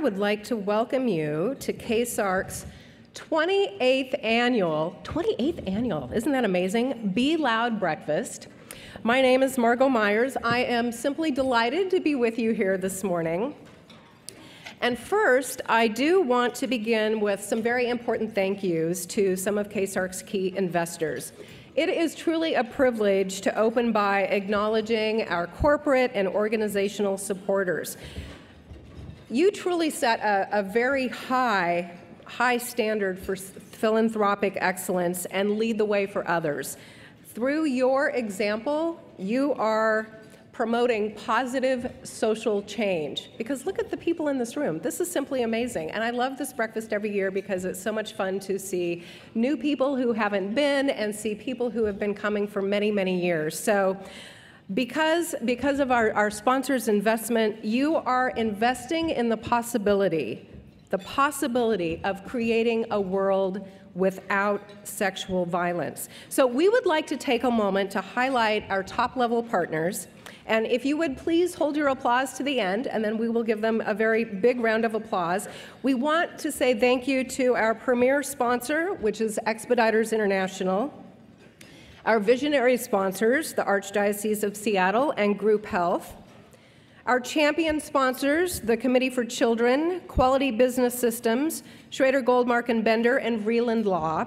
would like to welcome you to KSARC's 28th annual, isn't that amazing? Be Loud Breakfast. My name is Margot Myers. I am simply delighted to be with you here this morning. And first, I do want to begin with some very important thank yous to some of KSARC's key investors. It is truly a privilege to open by acknowledging our corporate and organizational supporters. You truly set a very high standard for philanthropic excellence and lead the way for others. Through your example, you are promoting positive social change. Because look at the people in this room. This is simply amazing. And I love this breakfast every year because it's so much fun to see new people who haven't been and see people who have been coming for many, many years. So because of our sponsors' investment, you are investing in the possibility of creating a world without sexual violence. So we would like to take a moment to highlight our top-level partners. And if you would please hold your applause to the end, and then we will give them a very big round of applause. We want to say thank you to our premier sponsor, which is Expeditors International, our visionary sponsors, the Archdiocese of Seattle and Group Health, our champion sponsors, the Committee for Children, Quality Business Systems, Schrader Goldmark and Bender, and Vreeland Law,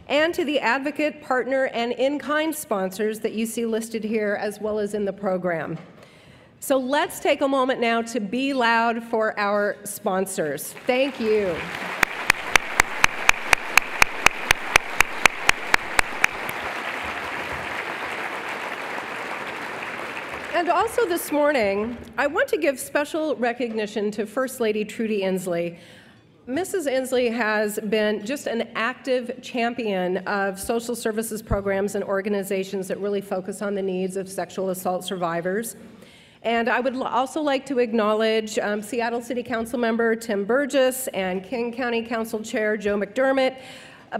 and to the advocate, partner, and in-kind sponsors that you see listed here as well as in the program. So let's take a moment now to be loud for our sponsors. Thank you. And also this morning, I want to give special recognition to First Lady Trudy Inslee. Mrs. Inslee has been just an active champion of social services programs and organizations that really focus on the needs of sexual assault survivors. And I would also like to acknowledge Seattle City Council member Tim Burgess and King County Council Chair Joe McDermott.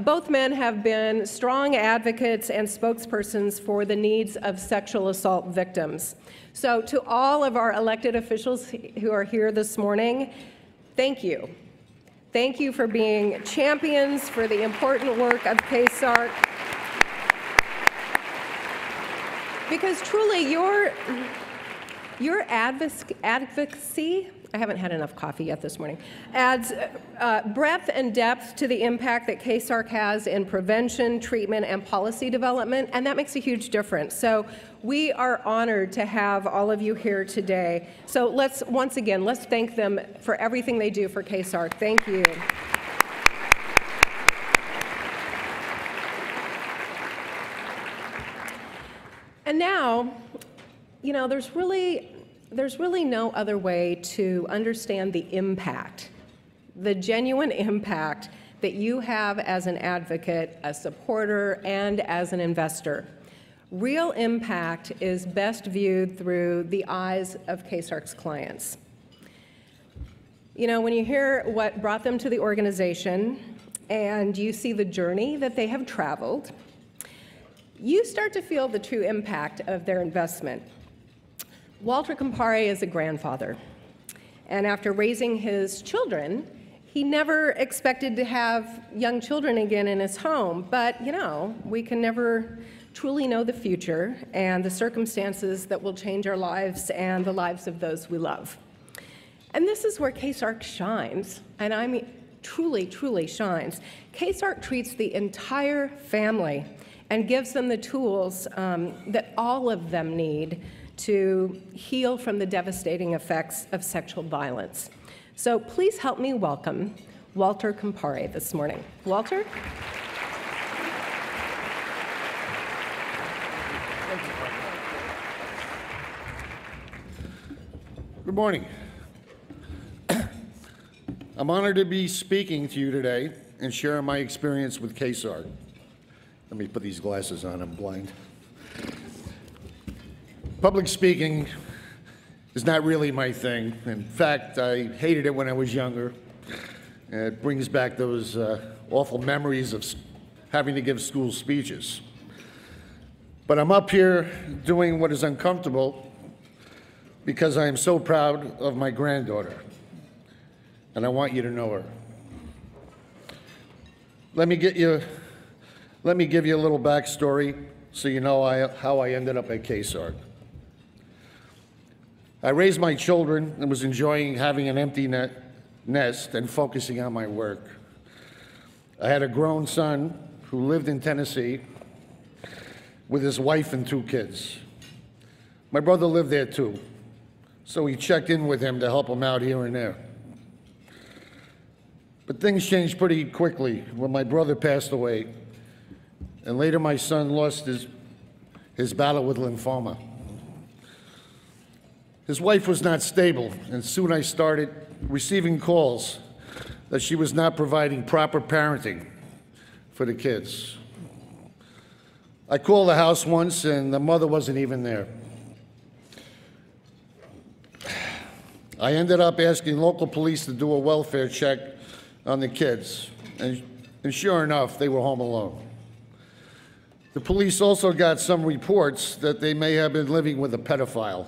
Both men have been strong advocates and spokespersons for the needs of sexual assault victims. So to all of our elected officials who are here this morning, thank you. Thank you for being champions for the important work of KSARC. Because truly your advocacy, I haven't had enough coffee yet this morning, adds breadth and depth to the impact that KSARC has in prevention, treatment, and policy development, and that makes a huge difference. So we are honored to have all of you here today. So let's thank them for everything they do for KSARC. Thank you. And now, you know, there's really no other way to understand the impact, the genuine impact that you have as an advocate, a supporter, and as an investor. Real impact is best viewed through the eyes of KSARC's clients. You know, when you hear what brought them to the organization and you see the journey that they have traveled, you start to feel the true impact of their investment. Walter Campari is a grandfather, and after raising his children, he never expected to have young children again in his home, but you know, we can never truly know the future and the circumstances that will change our lives and the lives of those we love. And this is where KSARC shines, and I mean truly, truly shines. KSARC treats the entire family and gives them the tools that all of them need to heal from the devastating effects of sexual violence. So please help me welcome Walter Campari this morning. Walter? Good morning. I'm honored to be speaking to you today and sharing my experience with KSARC. Let me put these glasses on, I'm blind. Public speaking is not really my thing. In fact, I hated it when I was younger. It brings back those awful memories of having to give school speeches. But I'm up here doing what is uncomfortable because I am so proud of my granddaughter. and I want you to know her. Let me give you a little backstory so you know how I ended up at KSARC. I raised my children and was enjoying having an empty nest and focusing on my work. I had a grown son who lived in Tennessee with his wife and 2 kids. My brother lived there too, so we checked in with him to help him out here and there. But things changed pretty quickly when my brother passed away, and later my son lost his battle with lymphoma. His wife was not stable, and soon I started receiving calls that she was not providing proper parenting for the kids. I called the house once, and the mother wasn't even there. I ended up asking local police to do a welfare check on the kids, and sure enough, they were home alone. The police also got some reports that they may have been living with a pedophile.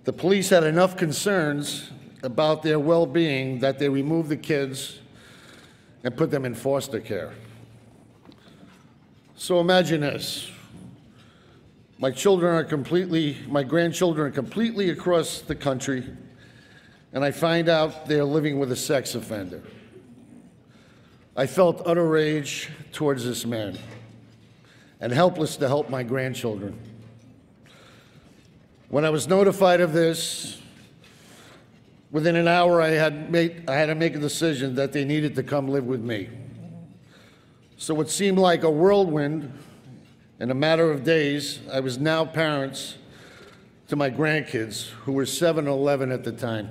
The police had enough concerns about their well-being that they removed the kids and put them in foster care. So imagine this. My grandchildren are completely across the country, and I find out they're living with a sex offender. I felt utter rage towards this man and helpless to help my grandchildren. When I was notified of this, within an hour I had to make a decision that they needed to come live with me. So it seemed like a whirlwind. In a matter of days, I was now parents to my grandkids, who were 7 and 11 at the time.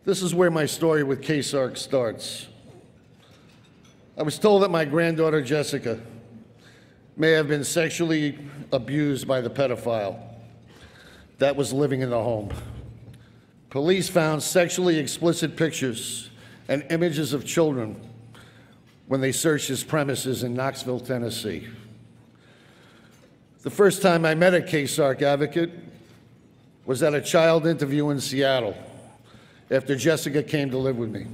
This is where my story with KSARC starts. I was told that my granddaughter, Jessica, may have been sexually abused by the pedophile that was living in the home. Police found sexually explicit pictures and images of children when they searched his premises in Knoxville, Tennessee. The first time I met a KSARC advocate was at a child interview in Seattle after Jessica came to live with me.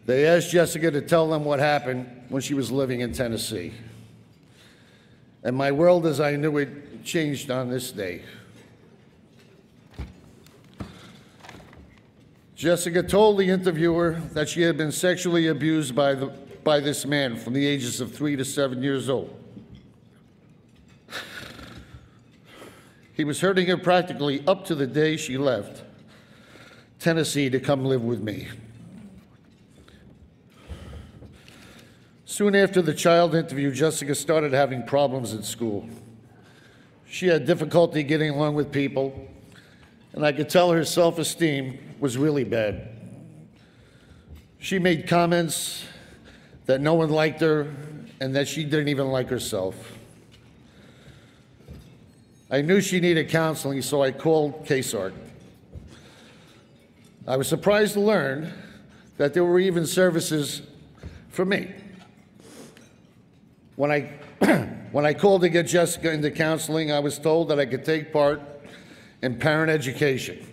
They asked Jessica to tell them what happened when she was living in Tennessee. And my world as I knew it changed on this day. Jessica told the interviewer that she had been sexually abused by this man from the ages of 3 to 7 years old. He was hurting her practically up to the day she left Tennessee to come live with me. Soon after the child interview, Jessica started having problems at school. She had difficulty getting along with people, and I could tell her self-esteem was really bad. She made comments that no one liked her and that she didn't even like herself. I knew she needed counseling, so I called KSARC. I was surprised to learn that there were even services for me. When I called to get Jessica into counseling, I was told that I could take part in parent education.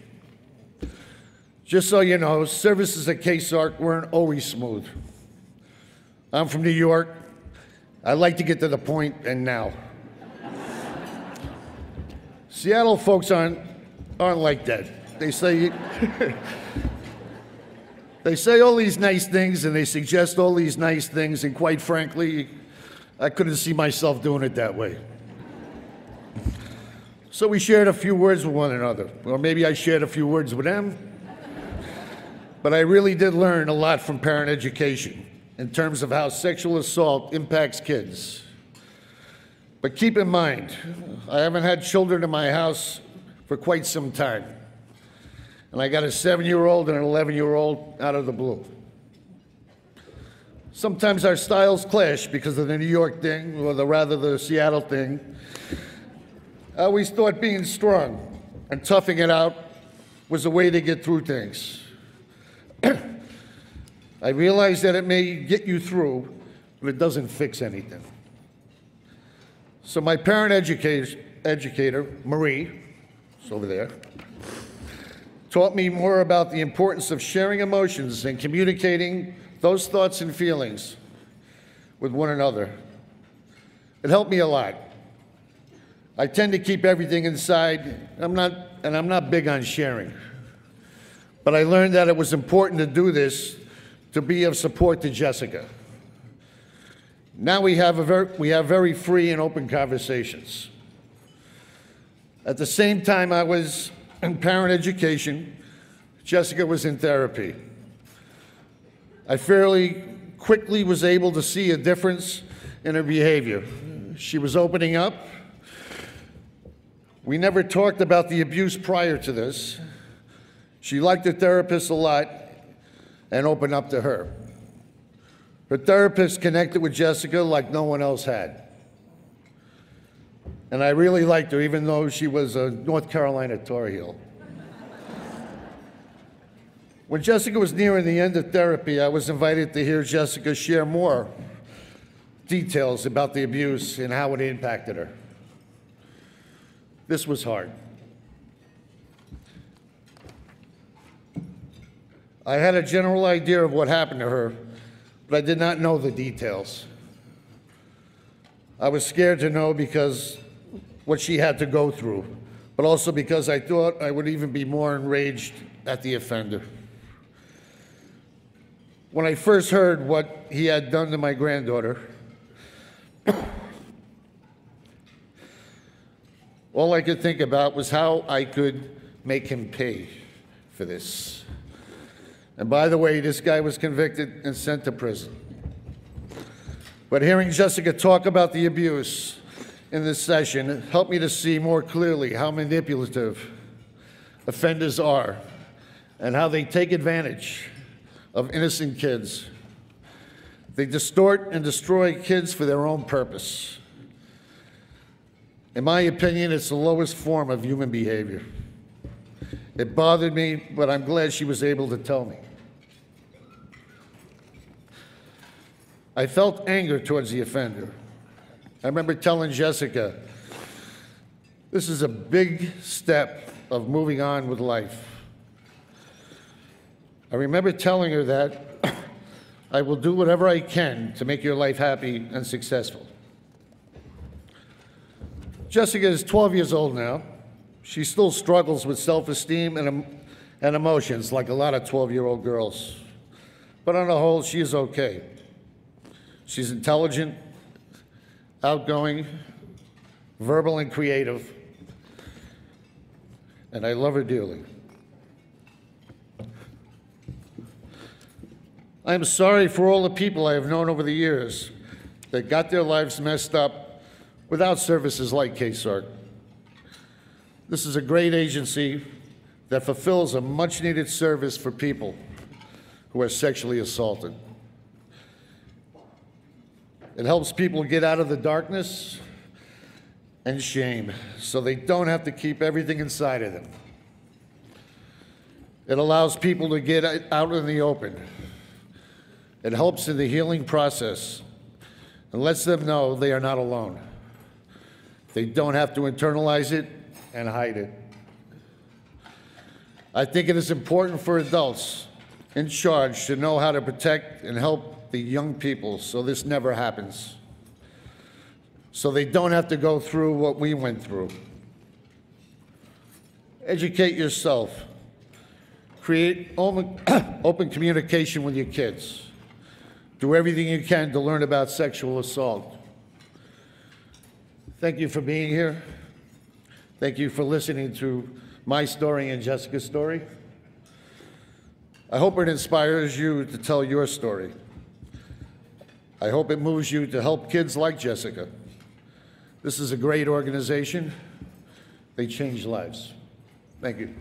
Just so you know, services at KSARC weren't always smooth. I'm from New York. I like to get to the point, and now. Seattle folks aren't like that. They say they say all these nice things and they suggest all these nice things, and quite frankly, I couldn't see myself doing it that way. So we shared a few words with one another, or maybe I shared a few words with them. But I really did learn a lot from parent education in terms of how sexual assault impacts kids. But keep in mind, I haven't had children in my house for quite some time. And I got a 7-year-old and an 11-year-old out of the blue. Sometimes our styles clash because of the New York thing, or rather the Seattle thing. I always thought being strong and toughing it out was a way to get through things. I realize that it may get you through, but it doesn't fix anything. So my parent educator, Marie, it's over there, taught me more about the importance of sharing emotions and communicating those thoughts and feelings with one another. It helped me a lot. I tend to keep everything inside. I'm not big on sharing. But I learned that it was important to do this to be of support to Jessica. Now we have very free and open conversations. At the same time I was in parent education, Jessica was in therapy. I fairly quickly was able to see a difference in her behavior. She was opening up. We never talked about the abuse prior to this. She liked her therapist a lot and opened up to her. Her therapist connected with Jessica like no one else had. And I really liked her, even though she was a North Carolina Tar Heel. When Jessica was nearing the end of therapy, I was invited to hear Jessica share more details about the abuse and how it impacted her. This was hard. I had a general idea of what happened to her, but I did not know the details. I was scared to know because what she had to go through, but also because I thought I would even be more enraged at the offender. When I first heard what he had done to my granddaughter, all I could think about was how I could make him pay for this. And by the way, this guy was convicted and sent to prison. But hearing Jessica talk about the abuse in this session helped me to see more clearly how manipulative offenders are and how they take advantage of innocent kids. They distort and destroy kids for their own purpose. In my opinion, it's the lowest form of human behavior. It bothered me, but I'm glad she was able to tell me. I felt anger towards the offender. I remember telling Jessica, this is a big step of moving on with life. I remember telling her that I will do whatever I can to make your life happy and successful. Jessica is 12 years old now. She still struggles with self-esteem and emotions like a lot of 12-year-old girls. But on the whole, she is okay. She's intelligent, outgoing, verbal, and creative, and I love her dearly. I am sorry for all the people I have known over the years that got their lives messed up without services like KSARC. This is a great agency that fulfills a much-needed service for people who are sexually assaulted. It helps people get out of the darkness and shame so they don't have to keep everything inside of them. It allows people to get out in the open. It helps in the healing process and lets them know they are not alone. They don't have to internalize it and hide it. I think it is important for adults in charge to know how to protect and help the young people so this never happens, so they don't have to go through what we went through. Educate yourself. Create open communication with your kids. Do everything you can to learn about sexual assault. Thank you for being here. Thank you for listening to my story and Jessica's story. I hope it inspires you to tell your story. I hope it moves you to help kids like Jessica. This is a great organization. They change lives. Thank you.